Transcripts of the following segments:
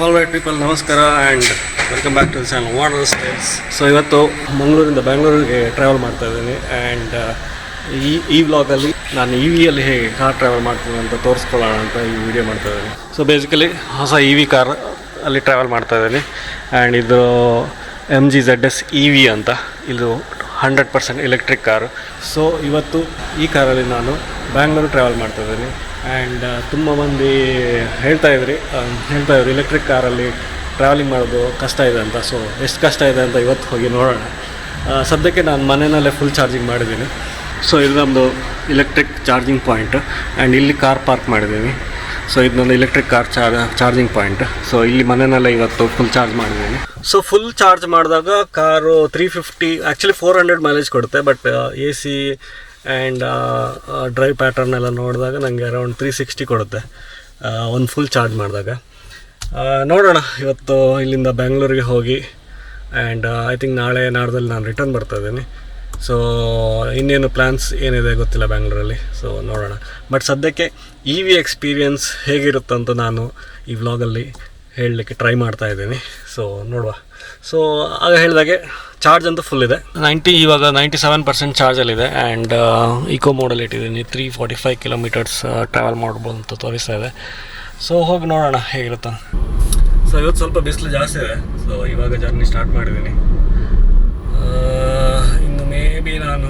All right people, ನಮಸ್ಕಾರ and welcome back to the channel Water Styles. So ಇವತ್ತು ಮಂಗಳೂರಿಂದ ಬ್ಯಾಂಗ್ಳೂರಿಗೆ travel ಮಾಡ್ತಾ ಇದ್ದೀನಿ ಆ್ಯಂಡ್ ಈ ವ್ಲಾಗಲ್ಲಿ ನಾನು ಇ ವಿಯಲ್ಲಿ ಹೇಗೆ ಕಾರ್ ಟ್ರಾವೆಲ್ ಮಾಡ್ತೀನಿ ಅಂತ ತೋರಿಸ್ಕೊಳ್ಳೋಣ ಅಂತ ಈ ವಿಡಿಯೋ ಮಾಡ್ತಾ ಇದ್ದೀನಿ. ಸೊ ಬೇಸಿಕಲಿ ಹೊಸ ಇ ವಿ ಕಾರ್ ಅಲ್ಲಿ ಟ್ರಾವೆಲ್ ಮಾಡ್ತಾ ಇದ್ದೀನಿ ಆ್ಯಂಡ್ ಇದು MG-ZS EV ಅಂತ. ಇದು 100% ಎಲೆಕ್ಟ್ರಿಕ್ ಕಾರು. ಸೊ ಇವತ್ತು ಈ ಕಾರಲ್ಲಿ ನಾನು ಬ್ಯಾಂಗ್ಳೂರು ಟ್ರಾವೆಲ್ ಮಾಡ್ತಾ ಇದ್ದೀನಿ ಆ್ಯಂಡ್ ತುಂಬ ಮಂದಿ ಹೇಳ್ತಾಯಿದ್ರು ಎಲೆಕ್ಟ್ರಿಕ್ ಕಾರಲ್ಲಿ ಟ್ರಾವೆಲಿಂಗ್ ಮಾಡೋದು ಕಷ್ಟ ಇದೆ ಅಂತ. ಸೊ ಎಷ್ಟು ಕಷ್ಟ ಇದೆ ಅಂತ ಇವತ್ತು ಹೋಗಿ ನೋಡೋಣ. ಸದ್ಯಕ್ಕೆ ನಾನು ಮನೆಯಲ್ಲೇ ಫುಲ್ ಚಾರ್ಜಿಂಗ್ ಮಾಡಿದ್ದೀನಿ. ಸೊ ಇದು ನಮ್ಮದು ಎಲೆಕ್ಟ್ರಿಕ್ ಚಾರ್ಜಿಂಗ್ ಪಾಯಿಂಟ್ ಆ್ಯಂಡ್ ಇಲ್ಲಿ ಕಾರ್ ಪಾರ್ಕ್ ಮಾಡಿದ್ದೀನಿ. ಸೊ ಇದು ನನ್ನ electric car charging point. So ಇಲ್ಲಿ ಮನೆಯಲ್ಲೇ ಇವತ್ತು ಫುಲ್ ಚಾರ್ಜ್ ಮಾಡಿದ್ದೀನಿ. ಸೊ ಫುಲ್ ಚಾರ್ಜ್ ಮಾಡಿದಾಗ ಕಾರು 350 ಆ್ಯಕ್ಚುಲಿ 400 ಮೈಲೇಜ್ ಕೊಡುತ್ತೆ. But AC and drive pattern ಎಲ್ಲ ನೋಡಿದಾಗ ನನಗೆ ಅರೌಂಡ್ 360 ಕೊಡುತ್ತೆ ಒಂದು ಫುಲ್ ಚಾರ್ಜ್ ಮಾಡಿದಾಗ. ನೋಡೋಣ, ಇವತ್ತು ಇಲ್ಲಿಂದ ಬ್ಯಾಂಗ್ಳೂರಿಗೆ ಹೋಗಿ ಆ್ಯಂಡ್ ಐ ಥಿಂಕ್ ನಾಳೆ ನಾಡ್ದಲ್ಲಿ ನಾನು ರಿಟರ್ನ್ ಬರ್ತಾ ಇದ್ದೀನಿ. ಸೊ ಇನ್ನೇನು ಪ್ಲ್ಯಾನ್ಸ್ ಏನಿದೆ ಗೊತ್ತಿಲ್ಲ ಬ್ಯಾಂಗ್ಳೂರಲ್ಲಿ. ಸೊ ನೋಡೋಣ. ಬಟ್ ಸದ್ಯಕ್ಕೆ ಇ ವಿ ಎಕ್ಸ್ಪೀರಿಯನ್ಸ್ ಹೇಗಿರುತ್ತಂತ ನಾನು ಈ ವ್ಲಾಗಲ್ಲಿ ಹೇಳಲಿಕ್ಕೆ ಟ್ರೈ ಮಾಡ್ತಾ ಇದ್ದೀನಿ. ಸೊ ನೋಡುವ. ಸೊ ಆಗ ಹೇಳಿದಾಗೆ ಚಾರ್ಜ್ ಅಂತೂ ಫುಲ್ ಇದೆ, ಇವಾಗ 97% ಚಾರ್ಜಲ್ಲಿದೆ ಆ್ಯಂಡ್ ಇಕೋ ಮೋಡಲ್ಲಿ ಇಟ್ಟಿದ್ದೀನಿ. 345 ಕಿಲೋಮೀಟರ್ಸ್ ಟ್ರಾವೆಲ್ ಮಾಡ್ಬೋದು ಅಂತ ತೋರಿಸ್ತಾ ಇದೆ. ಸೊ ಹೋಗಿ ನೋಡೋಣ ಹೇಗಿರುತ್ತೆ. ಸೊ ಇವತ್ತು ಸ್ವಲ್ಪ ಬಿಸಿಲು ಜಾಸ್ತಿ ಇದೆ. ಸೊ ಇವಾಗ ಜರ್ನಿ ಸ್ಟಾರ್ಟ್ ಮಾಡಿದ್ದೀನಿ. ಇನ್ನು ಮೇ ಬಿ ನಾನು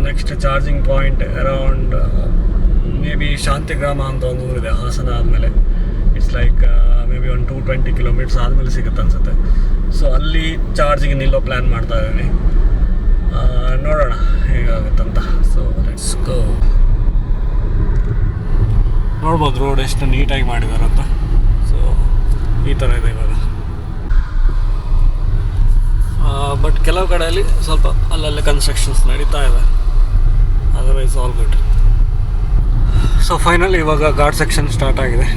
next charging point around may be Shantigrama ಅಂತ ಒಂದು ಊರಿದೆ ಹಾಸನ ಆದಮೇಲೆ. ಇಟ್ಸ್ ಲೈಕ್ ಮೇ ಬಿ ಒಂದು 220 ಕಿಲೋಮೀಟರ್ಸ್ ಆದಮೇಲೆ ಸಿಗುತ್ತೆ ಅನಿಸುತ್ತೆ. ಸೊ ಅಲ್ಲಿ ಚಾರ್ಜಿಗೆ ನಿಲ್ಲೋ ಪ್ಲ್ಯಾನ್ ಮಾಡ್ತಾ ಇದ್ದೀನಿ. ನೋಡೋಣ ಹೇಗಾಗುತ್ತಂತ. So let's go. ನೋಡ್ಬೋದು ರೋಡ್ ಎಷ್ಟು ನೀಟಾಗಿ ಮಾಡಿದಾರಂತ. ಸೊ ಈ ಥರ ಇದೆ ಇವಾಗ. ಬಟ್ ಕೆಲವು ಕಡೆಯಲ್ಲಿ ಸ್ವಲ್ಪ ಅಲ್ಲಲ್ಲೇ ಕನ್ಸ್ಟ್ರಕ್ಷನ್ಸ್ ನಡೀತಾ ಇದೆ. Otherwise all good. So finally ಇವಾಗ ಘಾಟ್ ಸೆಕ್ಷನ್ ಸ್ಟಾರ್ಟ್ ಆಗಿದೆ.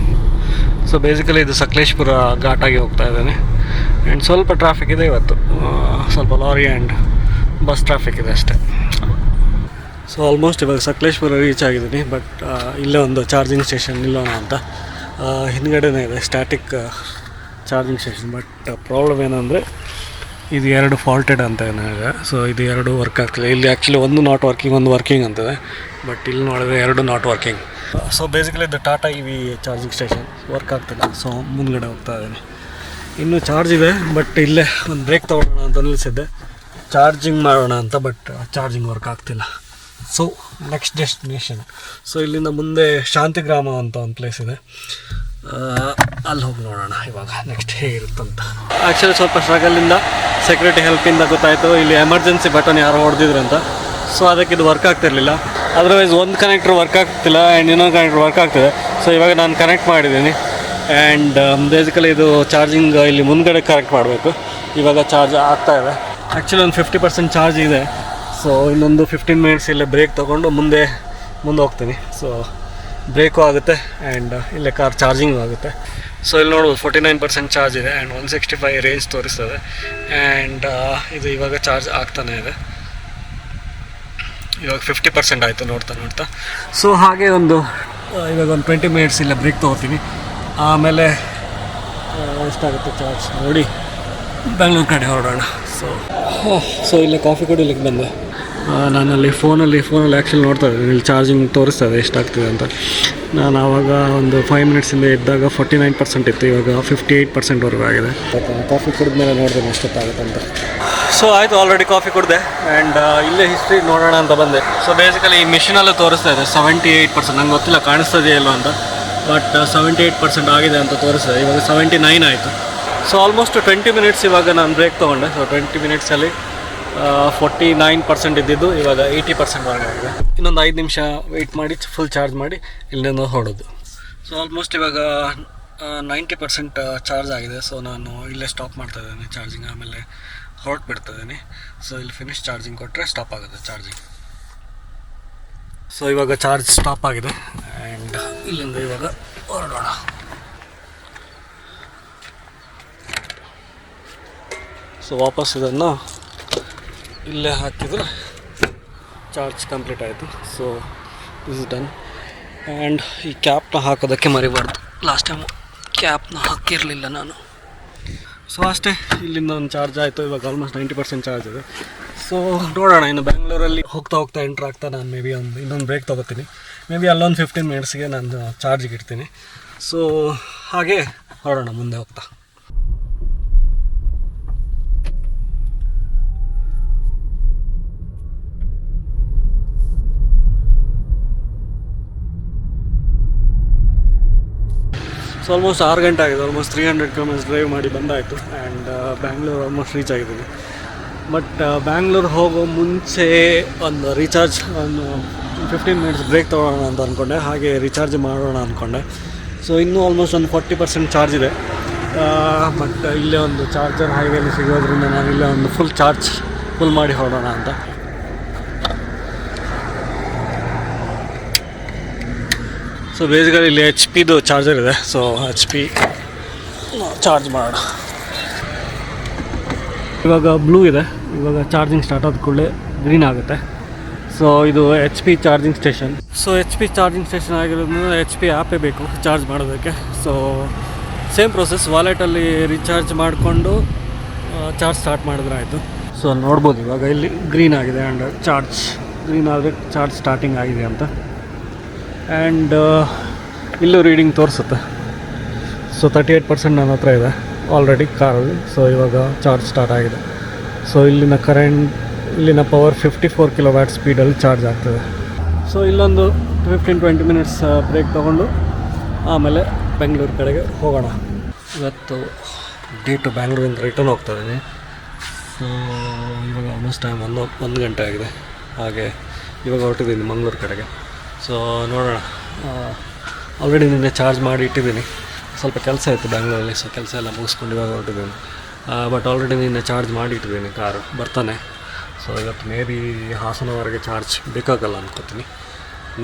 ಸೊ ಬೇಸಿಕಲಿ ಇದು ಸಕಲೇಶ್ಪುರ ಘಾಟಾಗಿ ಹೋಗ್ತಾ ಇದ್ದೇನೆ ಆ್ಯಂಡ್ ಸ್ವಲ್ಪ ಟ್ರಾಫಿಕ್ ಇದೆ ಇವತ್ತು. ಸ್ವಲ್ಪ ಲಾರಿ ಆ್ಯಂಡ್ ಬಸ್ ಟ್ರಾಫಿಕ್ ಇದೆ ಅಷ್ಟೇ. ಸೊ ಆಲ್ಮೋಸ್ಟ್ ಇವಾಗ ಸಕಲೇಶ್ಪುರ ರೀಚ್ ಆಗಿದ್ದೀನಿ. ಬಟ್ ಇಲ್ಲೇ ಒಂದು ಚಾರ್ಜಿಂಗ್ ಸ್ಟೇಷನ್ ನಿಲ್ಲೋಣ ಅಂತ. ಹಿಂದ್ಗಡೆನೇ ಇದೆ static charging station. But problem ಏನಂದರೆ ಇದು 2 ಫಾಲ್ಟೆಡ್ ಅಂತ ಏನಾಗ. ಸೊ ಇದು 2 ವರ್ಕ್ ಆಗ್ತಿದೆ. ಇಲ್ಲಿ ಆ್ಯಕ್ಚುಲಿ ಒಂದು ನಾಟ್ ವರ್ಕಿಂಗ್, ಒಂದು ವರ್ಕಿಂಗ್ ಅಂತಿದೆ. ಬಟ್ ಇಲ್ಲಿ ನೋಡಿದ್ರೆ 2 ನಾಟ್ ವರ್ಕಿಂಗ್. ಸೊ ಬೇಸಿಕಲಿ ಇದು Tata E V charging station work ಆಗ್ತಿಲ್ಲ. ಸೊ ಮುಂದ್ಗಡೆ ಹೋಗ್ತಾ ಇದ್ದೀನಿ. ಇನ್ನೂ ಚಾರ್ಜ್ ಇದೆ ಬಟ್ ಇಲ್ಲೇ ಒಂದು ಬ್ರೇಕ್ ತೊಗೊಳ್ಳೋಣ ಅಂತ ನಿಲ್ಲಿಸಿದ್ದೆ ಚಾರ್ಜಿಂಗ್ ಮಾಡೋಣ ಅಂತ. ಬಟ್ ಚಾರ್ಜಿಂಗ್ ವರ್ಕ್ ಆಗ್ತಿಲ್ಲ. So next destination. ಸೊ ಇಲ್ಲಿಂದ ಮುಂದೆ ಶಾಂತಿಗ್ರಾಮ ಅಂತ ಒಂದು ಪ್ಲೇಸ್ ಇದೆ, ಅಲ್ಲಿ ಹೋಗಿ ನೋಡೋಣ ಇವಾಗ ನೆಕ್ಸ್ಟ್ ಹೇಗಿರುತ್ತಂತ. ಆ್ಯಕ್ಚುಲಿ ಸ್ವಲ್ಪ ಸ್ಟ್ರಗಲಿಂದ ಸೆಕ್ಯೂರಿಟಿ ಹೆಲ್ಪಿಂದ ಗೊತ್ತಾಯಿತು ಇಲ್ಲಿ ಎಮರ್ಜೆನ್ಸಿ ಬಟನ್ ಯಾರೋ ಹೊಡೆದಿದ್ರಂತ. ಸೊ ಅದಕ್ಕೆ ಇದು ವರ್ಕ್ ಆಗ್ತಿರಲಿಲ್ಲ. ಅದರ್ವೈಸ್ ಒಂದು ಕನೆಕ್ಟ್ರ್ ವರ್ಕ್ ಆಗ್ತಿಲ್ಲ ಆ್ಯಂಡ್ ಇನ್ನೊಂದು ಕನೆಕ್ಟ್ರ್ ವರ್ಕ್ ಆಗ್ತಿದೆ. ಸೊ ಇವಾಗ ನಾನು ಕನೆಕ್ಟ್ ಮಾಡಿದ್ದೀನಿ ಆ್ಯಂಡ್ ಬೇಸಿಕಲಿ ಇದು ಚಾರ್ಜಿಂಗ್ ಇಲ್ಲಿ ಮುಂದ್ಗಡೆ ಕನೆಕ್ಟ್ ಮಾಡಬೇಕು. ಇವಾಗ ಚಾರ್ಜ್ ಆಗ್ತಾ ಇದೆ. ಆ್ಯಕ್ಚುಲಿ ಒಂದು 50% ಚಾರ್ಜ್ ಇದೆ. ಸೊ ಇನ್ನೊಂದು 15 ಮಿನಿಟ್ಸ್ ಇಲ್ಲೇ ಬ್ರೇಕ್ ತೊಗೊಂಡು ಮುಂದೆ ಹೋಗ್ತೀನಿ. ಸೊ ಬ್ರೇಕು ಆಗುತ್ತೆ ಆ್ಯಂಡ್ ಇಲ್ಲೇ ಕಾರ್ ಚಾರ್ಜಿಂಗು ಆಗುತ್ತೆ. ಸೊ ಇಲ್ಲಿ ನೋಡ್ಬೋದು 49% ಚಾರ್ಜ್ ಇದೆ ಆ್ಯಂಡ್ 165 ರೇಂಜ್ ತೋರಿಸ್ತದೆ ಆ್ಯಂಡ್ ಇದು ಇವಾಗ ಚಾರ್ಜ್ ಆಗ್ತಾನೆ ಇದೆ. ಇವಾಗ 50% ಆಯಿತು ನೋಡ್ತಾ. ಸೊ ಹಾಗೆ ಇವಾಗ ಒಂದು 20 ಮಿನಿಟ್ಸ್ ಇಲ್ಲ ಬ್ರೇಕ್ ತೊಗೋತೀನಿ. ಆಮೇಲೆ ಎಷ್ಟಾಗುತ್ತೆ ಚಾರ್ಜ್ ನೋಡಿ ಬೆಂಗಳೂರು ಕಡೆ ಹೊರಡೋಣ. ಸೊ ಇಲ್ಲೇ ಕಾಫಿ ಕುಡಿಲಿಕ್ಕೆ ಬಂದೆ. ನಾನಲ್ಲಿ ಫೋನಲ್ಲಿ ಆ್ಯಕ್ಚುಲಿ ನೋಡ್ತಾ ಇದ್ದೀನಿ ಇಲ್ಲಿ ಚಾರ್ಜಿಂಗ್ ತೋರಿಸ್ತಾ ಇದೆ ಎಷ್ಟಾಗ್ತಿದೆ ಅಂತ. ನಾನು ಆವಾಗ ಒಂದು 5 ಮಿನಿಟ್ಸಿಂದ ಇದ್ದಾಗ 49% ಇತ್ತು. ಇವಾಗ 58%ವರೆಗೂ ಆಗಿದೆ. ಕಾಫಿ ಕುಡಿದ್ಮೇಲೆ ನೋಡಿದೆ ಎಷ್ಟೊತ್ತಾಗುತ್ತೆ ಅಂತ. ಸೊ ಆಯಿತು, ಆಲ್ರೆಡಿ ಕಾಫಿ ಕುಡಿದೆ ಆ್ಯಂಡ್ ಇಲ್ಲೇ ಹಿಸ್ಟ್ರಿ ನೋಡೋಣ ಅಂತ ಬಂದೆ. ಸೊ ಬೇಸಿಕಲಿ ಈ ಮಿಷಿನಲ್ಲೂ ತೋರಿಸ್ತಾ ಇದೆ 78%. ನಂಗೆ ಗೊತ್ತಿಲ್ಲ ಕಾಣಿಸ್ತದೆಯೇ ಇಲ್ಲೋ ಅಂತ. ಬಟ್ 78% ಆಗಿದೆ ಅಂತ ತೋರಿಸ್ತದೆ. ಇವಾಗ 79 ಆಯಿತು. ಸೊ ಆಲ್ಮೋಸ್ಟ್ 20 ಮಿನಿಟ್ಸ್ ಇವಾಗ ನಾನು ಬ್ರೇಕ್ ತೊಗೊಂಡೆ. ಸೊ 20 ಮಿನಿಟ್ಸಲ್ಲಿ 49% ಇದ್ದಿದ್ದು ಇವಾಗ 80%ವರೆಗೆ ಆಗಿದೆ. ಇನ್ನೊಂದು 5 ನಿಮಿಷ ವೆಯ್ಟ್ ಮಾಡಿ ಫುಲ್ ಚಾರ್ಜ್ ಮಾಡಿ ಇಲ್ಲಿಂದ ಹೊಡೋದು. ಸೊ ಆಲ್ಮೋಸ್ಟ್ ಇವಾಗ 90% ಚಾರ್ಜ್ ಆಗಿದೆ. ಸೊ ನಾನು ಇಲ್ಲೇ ಸ್ಟಾಪ್ ಮಾಡ್ತಾ ಇದ್ದೀನಿ ಚಾರ್ಜಿಂಗ್, ಆಮೇಲೆ ಹೊರಟ್ಬಿಡ್ತಿದ್ದೀನಿ. ಸೊ ಇಲ್ಲಿ ಫಿನಿಶ್ ಚಾರ್ಜಿಂಗ್ ಕೊಟ್ಟರೆ ಸ್ಟಾಪ್ ಆಗುತ್ತೆ ಚಾರ್ಜಿಂಗ್. ಸೊ ಇವಾಗ ಚಾರ್ಜ್ ಸ್ಟಾಪ್ ಆಗಿದೆ ಆ್ಯಂಡ್ ಇಲ್ಲಿಂದ ಇವಾಗ ಹೊರಡೋಣ. ಸೊ ವಾಪಸ್ ಇದನ್ನು ಇಲ್ಲೇ ಹಾಕಿದರೆ ಚಾರ್ಜ್ ಕಂಪ್ಲೀಟ್ ಆಯಿತು. So is done. ಆ್ಯಂಡ್ ಈ ಕ್ಯಾಪ್ನ ಹಾಕೋದಕ್ಕೆ ಮರಿಬಾರ್ದು. ಲಾಸ್ಟ್ ಟೈಮು ಕ್ಯಾಪ್ನ ಹಾಕಿರಲಿಲ್ಲ ನಾನು. ಸೊ ಅಷ್ಟೇ, ಇಲ್ಲಿಂದ ಒಂದು ಚಾರ್ಜ್ ಆಯಿತು. ಇವಾಗ ಆಲ್ಮೋಸ್ಟ್ 90% ಚಾರ್ಜ್ ಇದೆ. ಸೊ ನೋಡೋಣ, ಇನ್ನು ಬ್ಯಾಂಗ್ಳೂರಲ್ಲಿ ಹೋಗ್ತಾ ಎಂಟ್ರ್ ಆಗ್ತಾ ನಾನು ಮೇ ಬಿ ಇನ್ನೊಂದು ಬ್ರೇಕ್ ತೊಗೋತೀನಿ. ಮೇ ಬಿ ಅಲ್ಲೊಂದು 15 ಮಿನಿಟ್ಸ್ಗೆ ನಾನು ಚಾರ್ಜಿಗೆ ಇಡ್ತೀನಿ. ಸೊ ಹಾಗೆ ಹೊರಡೋಣ ಮುಂದೆ ಹೋಗ್ತಾ. ಸೊ ಆಲ್ಮೋಸ್ಟ್ 6 ಗಂಟೆ ಆಗಿದೆ. ಆಲ್ಮೋಸ್ಟ್ 300 ಕಿಲೋಮೀಟರ್ಸ್ ಡ್ರೈವ್ ಮಾಡಿ ಬಂದಾಯಿತು. ಆ್ಯಂಡ್ ಬ್ಯಾಂಗ್ಳೂರು ಆಲ್ಮೋಸ್ಟ್ ರೀಚ್ ಆಗಿದ್ದೀನಿ. ಬಟ್ ಬ್ಯಾಂಗ್ಳೂರು ಹೋಗೋ ಮುಂಚೆ ಒಂದು ರೀಚಾರ್ಜ್ ಒಂದು 15 ಮಿನಿಟ್ಸ್ ಬ್ರೇಕ್ ತೊಗೊಳ್ಳೋಣ ಅಂತ ಅಂದ್ಕೊಂಡೆ. ಹಾಗೆ ರೀಚಾರ್ಜ್ ಮಾಡೋಣ ಅಂದ್ಕೊಂಡೆ. ಸೊ ಇನ್ನೂ ಆಲ್ಮೋಸ್ಟ್ ಒಂದು 40% ಚಾರ್ಜ್ ಇದೆ. ಬಟ್ ಇಲ್ಲೇ ಒಂದು ಚಾರ್ಜರ್ ಹೈವೇಲಿ ಸಿಗೋದ್ರಿಂದ ನಾನು ಇಲ್ಲೇ ಒಂದು ಫುಲ್ ಮಾಡಿ ಹೊರಡೋಣ ಅಂತ. ಸೊ ಬೇಸಿಕಲಿ ಇಲ್ಲಿ HP ಚಾರ್ಜರ್ ಇದೆ. ಸೊ HP ಚಾರ್ಜ್ ಮಾಡೋಣ. ಇವಾಗ ಬ್ಲೂ ಇದೆ. ಇವಾಗ ಚಾರ್ಜಿಂಗ್ ಸ್ಟಾರ್ಟ್ ಆದ ಕೂಡಲೇ ಗ್ರೀನ್ ಆಗುತ್ತೆ. ಸೊ ಇದು HP charging station. So HP charging station ಆಗಿರೋದ್ರಿಂದ HP ಆ್ಯಪೇ ಬೇಕು ಚಾರ್ಜ್ ಮಾಡೋದಕ್ಕೆ. ಸೊ ಸೇಮ್ ಪ್ರೊಸೆಸ್, ವಾಲೆಟಲ್ಲಿ ರೀಚಾರ್ಜ್ ಮಾಡಿಕೊಂಡು ಚಾರ್ಜ್ ಸ್ಟಾರ್ಟ್ ಮಾಡಿದ್ರೆ ಆಯಿತು. ಸೊ ನೋಡ್ಬೋದು ಇವಾಗ ಇಲ್ಲಿ ಗ್ರೀನ್ ಆಗಿದೆ ಆ್ಯಂಡ್ ಗ್ರೀನ್ ಆದರೆ ಚಾರ್ಜ್ ಸ್ಟಾರ್ಟಿಂಗ್ ಆಗಿದೆ ಅಂತ. ಆ್ಯಂಡ್ ಇಲ್ಲೂ ರೀಡಿಂಗ್ ತೋರಿಸುತ್ತೆ. ಸೊ 38% ನನ್ನ ಹತ್ರ ಇದೆ ಆಲ್ರೆಡಿ ಕಾರಲ್ಲಿ. ಸೊ ಇವಾಗ ಚಾರ್ಜ್ ಸ್ಟಾರ್ಟ್ ಆಗಿದೆ. ಸೊ ಇಲ್ಲಿನ ಪವರ್ 54 ಕಿಲೋವ್ಯಾಟ್ ಸ್ಪೀಡಲ್ಲಿ ಚಾರ್ಜ್ ಆಗ್ತದೆ. ಸೊ ಇಲ್ಲೊಂದು 15-20 ಮಿನಿಟ್ಸ್ ಬ್ರೇಕ್ ತೊಗೊಂಡು ಆಮೇಲೆ ಬೆಂಗಳೂರು ಕಡೆಗೆ ಹೋಗೋಣ. ಇವತ್ತು ಡೇ ಟು ಬ್ಯಾಂಗ್ಳೂರಿಂದ ರಿಟರ್ನ್ ಹೋಗ್ತಾ ಇದ್ದೀನಿ. ಸೊ ಇವಾಗ ಆಲ್ಮೋಸ್ಟ್ ಟೈಮ್ 1 ಗಂಟೆ ಆಗಿದೆ. ಹಾಗೆ ಇವಾಗ ಹೊರಟಿದ್ದೀನಿ ಮಂಗಳೂರು ಕಡೆಗೆ. ಸೊ ನೋಡೋಣ. ಆಲ್ರೆಡಿ ನಿನ್ನೆ ಚಾರ್ಜ್ ಮಾಡಿ ಇಟ್ಟಿದ್ದೀನಿ. ಸ್ವಲ್ಪ ಕೆಲಸ ಇತ್ತು ಬ್ಯಾಂಗ್ಳೂರಲ್ಲಿ. ಸೊ ಕೆಲಸ ಎಲ್ಲ ಮುಗಿಸ್ಕೊಂಡು ಇವಾಗ ಹೊರಟಿದ್ದೀನಿ. ಬಟ್ ಆಲ್ರೆಡಿ ನಿನ್ನೆ ಚಾರ್ಜ್ ಮಾಡಿ ಇಟ್ಟಿದ್ದೀನಿ, ಕಾರು ಬರ್ತಾನೆ. ಸೊ ಇವತ್ತು ಮೇ ಬಿ ಹಾಸನವರೆಗೆ ಚಾರ್ಜ್ ಬೇಕಾಗಲ್ಲ ಅಂದ್ಕೋತೀನಿ.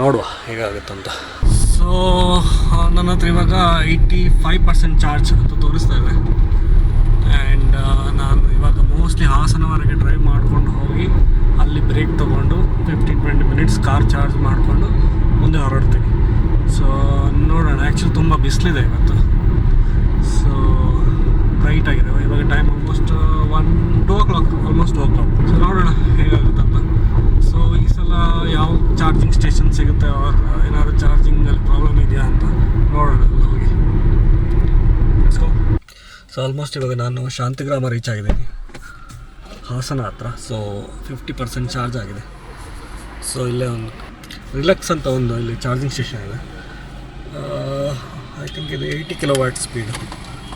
ನೋಡುವ ಹೇಗಾಗುತ್ತಂತ. ಸೊ ನನ್ನ ಹತ್ರ ಇವಾಗ 85% ಚಾರ್ಜ್ ಅಂತ ತೋರಿಸ್ತಾ ಇದೆ. ಆ್ಯಂಡ್ ನಾನು ಇವಾಗ ಮೋಸ್ಟ್ಲಿ ಹಾಸನವರೆಗೆ ಡ್ರೈವ್ ಮಾಡ್ಕೊಂಡು ಹೋಗಿ ಅಲ್ಲಿ ಬ್ರೇಕ್ ತೊಗೊಂಡು 15-20 ಮಿನಿಟ್ಸ್ ಕಾರ್ ಚಾರ್ಜ್ ಮಾಡಿಕೊಂಡು ಮುಂದೆ ಹೊರಡ್ತೀನಿ. ಸೊ ನೋಡೋಣ. ಆ್ಯಕ್ಚುಲಿ ತುಂಬ ಬಿಸಿಲಿದೆ ಇವತ್ತು. ಸೊ ಬ್ರೈಟ್ ಆಗಿದೆ. ಇವಾಗ time almost 2 o'clock, almost 2 o'clock. So ನೋಡೋಣ ಹೇಗಾಗುತ್ತಂತ. ಸೊ ಈ ಸಲ ಯಾವ ಚಾರ್ಜಿಂಗ್ ಸ್ಟೇಷನ್ ಸಿಗುತ್ತೆ, ಅವ್ರು ಏನಾದ್ರು ಚಾರ್ಜಿಂಗಲ್ಲಿ ಪ್ರಾಬ್ಲಮ್ ಇದೆಯಾ ಅಂತ ನೋಡೋಣ ಹೋಗಿ. ಸೊ ಆಲ್ಮೋಸ್ಟ್ ಇವಾಗ ನಾನು ಶಾಂತಿಗ್ರಾಮ ರೀಚ್ ಆಗಿದ್ದೀನಿ, ಹಾಸನ ಹತ್ರ. ಸೊ 50% ಚಾರ್ಜ್ ಆಗಿದೆ. ಸೊ ಇಲ್ಲೇ ಒಂದು ರಿಲ್ಯಾಕ್ಸ್ ಅಂತ ಒಂದು ಇಲ್ಲಿ ಚಾರ್ಜಿಂಗ್ ಸ್ಟೇಷನ್ ಇದೆ. ಐ ಥಿಂಕ್ ಇದು 80 ಕಿಲೋವ್ಯಾಟ್ ಸ್ಪೀಡು.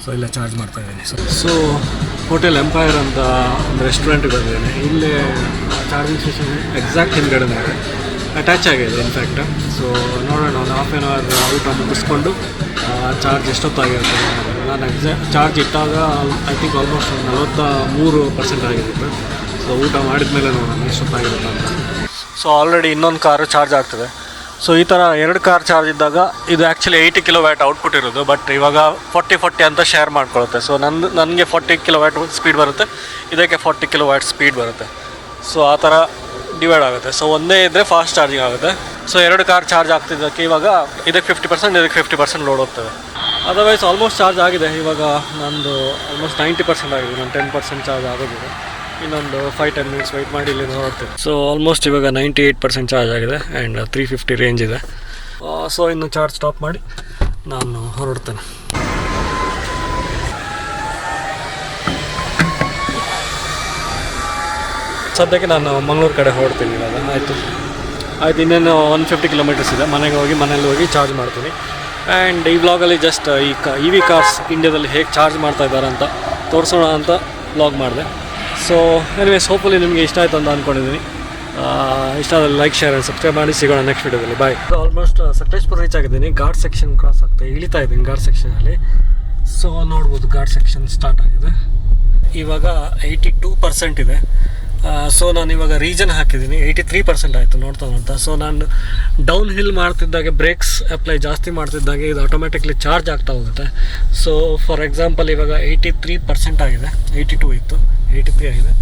ಸೊ ಇಲ್ಲೇ ಚಾರ್ಜ್ ಮಾಡ್ತಾಯಿದ್ದೀನಿ. ಸೊ ಹೋಟೆಲ್ ಎಂಪೈರ್ ಅಂತ ಒಂದು ರೆಸ್ಟೋರೆಂಟಿಗೆ ಬಂದಿದ್ದೀನಿ. ಇಲ್ಲೇ ಚಾರ್ಜಿಂಗ್ ಸ್ಟೇಷನ್ ಎಕ್ಸಾಕ್ಟ್ ಹಿಂದ್ಗಡೆ ಅಟ್ಯಾಚ್ ಆಗಿದೆ ಇನ್ಫ್ಯಾಕ್ಟ್. ಸೊ ನೋಡೋಣ, ಒಂದು ಹಾಫ್ ಆನ್ ಅವರ್ ಊಟ ಮುಗಿಸ್ಕೊಂಡು ಚಾರ್ಜ್ ಎಷ್ಟೊತ್ತಾಗಿರುತ್ತೆ. ನಾನು ಚಾರ್ಜ್ ಇಟ್ಟಾಗ ಐ ಥಿಂಕ್ ಆಲ್ಮೋಸ್ಟ್ 43% ಆಗಿರುತ್ತೆ. ಸೊ ಊಟ ಮಾಡಿದ ಮೇಲೆ ನೋಡೋಣ ಎಷ್ಟೊತ್ತಾಗಿರುತ್ತೆ ಅಂತ. ಸೊ ಆಲ್ರೆಡಿ ಇನ್ನೊಂದು ಕಾರು ಚಾರ್ಜ್ ಆಗ್ತದೆ. ಸೊ ಈ ಥರ 2 ಕಾರ್ ಚಾರ್ಜ್ ಇದ್ದಾಗ ಇದು ಆ್ಯಕ್ಚುಲಿ 80 ಕಿಲೋವ್ಯಾಟ್ ಔಟ್ಪುಟ್ ಇರೋದು. ಬಟ್ ಇವಾಗ 40 ಅಂತ ಶೇರ್ ಮಾಡ್ಕೊಳ್ಳುತ್ತೆ. ಸೊ ನನಗೆ 40 ಕಿಲೋವ್ಯಾಟ್ ಸ್ಪೀಡ್ ಬರುತ್ತೆ, ಇದಕ್ಕೆ 40 ಕಿಲೋವ್ಯಾಟ್ ಸ್ಪೀಡ್ ಬರುತ್ತೆ. ಸೊ ಆ ಥರ ಡಿವೈಡ್ ಆಗುತ್ತೆ. ಸೊ ಒಂದೇ ಇದ್ದರೆ ಫಾಸ್ಟ್ ಚಾರ್ಜಿಂಗ್ ಆಗುತ್ತೆ. ಸೊ 2 ಕಾರ್ ಚಾರ್ಜ್ ಆಗ್ತಿದ್ದಕ್ಕೆ ಇವಾಗ ಇದಕ್ಕೆ 50%, ಇದಕ್ಕೆ 50% ಲೋಡ್ ಹೋಗ್ತದೆ. ಅದರ್ವೈಸ್ ಆಲ್ಮೋಸ್ಟ್ ಚಾರ್ಜ್ ಆಗಿದೆ. ಇವಾಗ ನಂದು ಆಲ್ಮೋಸ್ಟ್ 90% ಆಗಿದೆ. ನಾನು 10% ಚಾರ್ಜ್ ಆಗೋದಿದೆ. ಇನ್ನೊಂದು 5-10 ಮಿನಿಟ್ಸ್ ವೆಯ್ಟ್ ಮಾಡಿ ಇಲ್ಲಿ ಹೊರಡ್ತೀನಿ. ಸೊ ಆಲ್ಮೋಸ್ಟ್ ಇವಾಗ 98% ಚಾರ್ಜ್ ಆಗಿದೆ ಆ್ಯಂಡ್ 350 ರೇಂಜ್ ಇದೆ. ಸೊ ಇನ್ನು ಚಾರ್ಜ್ ಸ್ಟಾಪ್ ಮಾಡಿ ನಾನು ಹೊರಡ್ತೇನೆ. ಸದ್ಯಕ್ಕೆ ನಾನು ಮಂಗಳೂರು ಕಡೆ ಹೊರಡ್ತೀನಿ ಇವಾಗ. ಆಯಿತು ಇನ್ನೇನು 150 ಕಿಲೋಮೀಟರ್ಸ್ ಇದೆ. ಮನೇಲಿ ಹೋಗಿ ಚಾರ್ಜ್ ಮಾಡ್ತೀನಿ. ಆ್ಯಂಡ್ ಈ ವ್ಲಾಗಲ್ಲಿ ಜಸ್ಟ್ ಈ EV ಕಾರ್ಸ್ ಇಂಡಿಯಾದಲ್ಲಿ ಹೇಗೆ ಚಾರ್ಜ್ ಮಾಡ್ತಾ ಇದ್ದಾರೆ ಅಂತ ತೋರಿಸೋಣ ಅಂತ ವ್ಲಾಗ್ ಮಾಡಿದೆ. ಸೊ ಎನಿವೇಸ್, ಹೋಪ್ಫುಲಿ ನಿಮಗೆ ಇಷ್ಟ ಆಯಿತು ಅಂತ ಅಂದ್ಕೊಂಡಿದ್ದೀನಿ. ಇಷ್ಟ ಆದರೆ ಲೈಕ್, ಶೇರ್ ಆ್ಯಂಡ್ ಸಬ್ಸ್ಕ್ರೈಬ್ ಮಾಡಿ. ಸಿಗೋಣ ನೆಕ್ಸ್ಟ್ ವೀಡಿಯೋದಲ್ಲಿ. ಬಾಯ್. ಆಲ್ಮೋಸ್ಟ್ ಸಕಲೇಶ್ಪುರ ರೀಚ್ ಆಗಿದ್ದೀನಿ. ಘಾಟ್ ಸೆಕ್ಷನ್ ಕ್ರಾಸ್ ಆಗ್ತಾ ಇಳಿತಾ ಇದ್ದೀನಿ ಘಾಟ್ ಸೆಕ್ಷನಲ್ಲಿ. ಸೊ ನೋಡ್ಬೋದು ಘಾಟ್ ಸೆಕ್ಷನ್ ಸ್ಟಾರ್ಟ್ ಆಗಿದೆ. ಇವಾಗ 82% ಇದೆ. ಸೊ ನಾನು ಇವಾಗ ರೀಜನ್ ಹಾಕಿದ್ದೀನಿ, 83% ಆಯಿತು ನೋಡ್ತಾ. ಸೊ ನಾನು ಡೌನ್ ಹಿಲ್ ಮಾಡ್ತಿದ್ದಾಗೆ ಬ್ರೇಕ್ಸ್ ಅಪ್ಲೈ ಜಾಸ್ತಿ ಮಾಡ್ತಿದ್ದಾಗೆ ಇದು ಆಟೋಮೆಟಿಕ್ಲಿ ಚಾರ್ಜ್ ಆಗ್ತಾ ಹೋಗುತ್ತೆ. ಸೊ ಫಾರ್ ಎಕ್ಸಾಂಪಲ್ ಇವಾಗ 83% ಆಗಿದೆ. 82 ಇತ್ತು, 83 ಆಗಿದೆ.